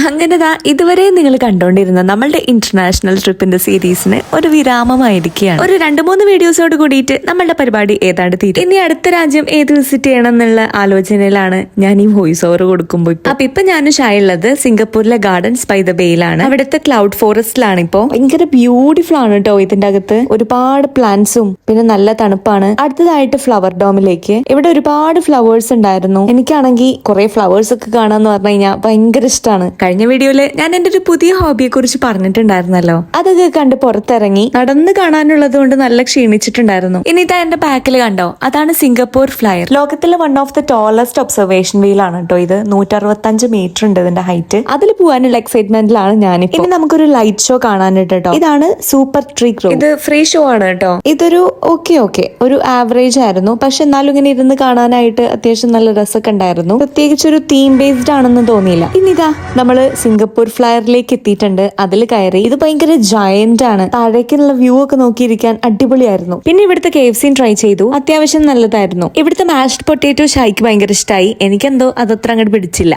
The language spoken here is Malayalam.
അങ്ങനെതാ ഇതുവരെ നിങ്ങൾ കണ്ടോണ്ടിരുന്ന നമ്മളുടെ ഇന്റർനാഷണൽ ട്രിപ്പിന്റെ സീരീസിന് ഒരു വിരാമമായിരിക്കുകയാണ്. ഒരു 2-3 വീഡിയോസോട് കൂടിയിട്ട് നമ്മളുടെ പരിപാടി ഏതാണ്ട് തീരും. ഇനി അടുത്ത രാജ്യം ഏത് വിസിറ്റ് ചെയ്യണം എന്നുള്ള ആലോചനയിലാണ് ഞാൻ ഈ വോയിസ് ഓവർ കൊടുക്കുമ്പോൾ. അപ്പൊ ഇപ്പൊ ഞാൻ ഷായുള്ളത് സിംഗപ്പൂരിലെ ഗാർഡൻസ് ബൈ ദ ബേയിലാണ്. അവിടുത്തെ ക്ലൗഡ് ഫോറസ്റ്റിലാണ്. ഇപ്പോ ഭയങ്കര ബ്യൂട്ടിഫുൾ ആണ് കേട്ടോ. ഇതിന്റെ അകത്ത് ഒരുപാട് പ്ലാന്റ്സും പിന്നെ നല്ല തണുപ്പാണ്. അടുത്തതായിട്ട് ഫ്ലവർ ഡോമിലേക്ക്. ഇവിടെ ഒരുപാട് ഫ്ലവേഴ്സ് ഉണ്ടായിരുന്നു. എനിക്കാണെങ്കിൽ കുറെ ഫ്ലവേഴ്സ് ഒക്കെ കാണാന്ന് പറഞ്ഞു കഴിഞ്ഞാൽ ഭയങ്കര ഇഷ്ടമാണ്. കഴിഞ്ഞ വീഡിയോയില് ഞാൻ എന്റെ ഒരു പുതിയ ഹോബിയെ കുറിച്ച് പറഞ്ഞിട്ടുണ്ടായിരുന്നല്ലോ. അതൊക്കെ കണ്ട് പുറത്തിറങ്ങി നടന്ന് കാണാനുള്ളത് കൊണ്ട് നല്ല ക്ഷീണിച്ചിട്ടുണ്ടായിരുന്നു. ഇനി ഇതാ എന്റെ ബാക്കിൽ കണ്ടോ, അതാണ് സിംഗപ്പൂർ ഫ്ലയർ. ലോകത്തിലെ one of the tallest observation wheel ആണ് കേട്ടോ ഇത്. 165 മീറ്റർ ഉണ്ട് ഇതിന്റെ ഹൈറ്റ്. അതിൽ പോകാനുള്ള എക്സൈറ്റ്മെന്റിലാണ് ഞാനിപ്പോ. ഇനി നമുക്കൊരു ലൈറ്റ് ഷോ കാണാനിട്ട് കേട്ടോ. ഇതാണ് സൂപ്പർ ട്രീ ഗ്രോ. ഇത് ഫ്രീ ഷോ ആണ് കേട്ടോ. ഇതൊരു ഓക്കെ ഒരു ആവറേജ് ആയിരുന്നു. പക്ഷെ എന്നാലും ഇങ്ങനെ ഇരുന്ന് കാണാനായിട്ട് അത്യാവശ്യം നല്ല രസമൊക്കെ ഉണ്ടായിരുന്നു. പ്രത്യേകിച്ച് ഒരു തീം ബേസ്ഡ് ആണെന്ന് തോന്നിയില്ല. ഇനിതാ നമ്മള് സിംഗപ്പൂർ ഫ്ലയറിലേക്ക് എത്തിയിട്ടുണ്ട്. അതിൽ കയറി. ഇത് ഭയങ്കര ജയന്റ് ആണ്. താഴേക്കുള്ള വ്യൂ ഒക്കെ നോക്കിയിരിക്കാൻ അടിപൊളിയായിരുന്നു. പിന്നെ ഇവിടുത്തെ KFC ട്രൈ ചെയ്തു. അത്യാവശ്യം നല്ലതായിരുന്നു. ഇവിടുത്തെ മാഷ്ഡ് പൊട്ടേറ്റോ ഷായ്ക്ക് ഭയങ്കര ഇഷ്ടമായി. എനിക്കെന്തോ അതത്ര അങ്ങോട്ട് പിടിച്ചില്ല.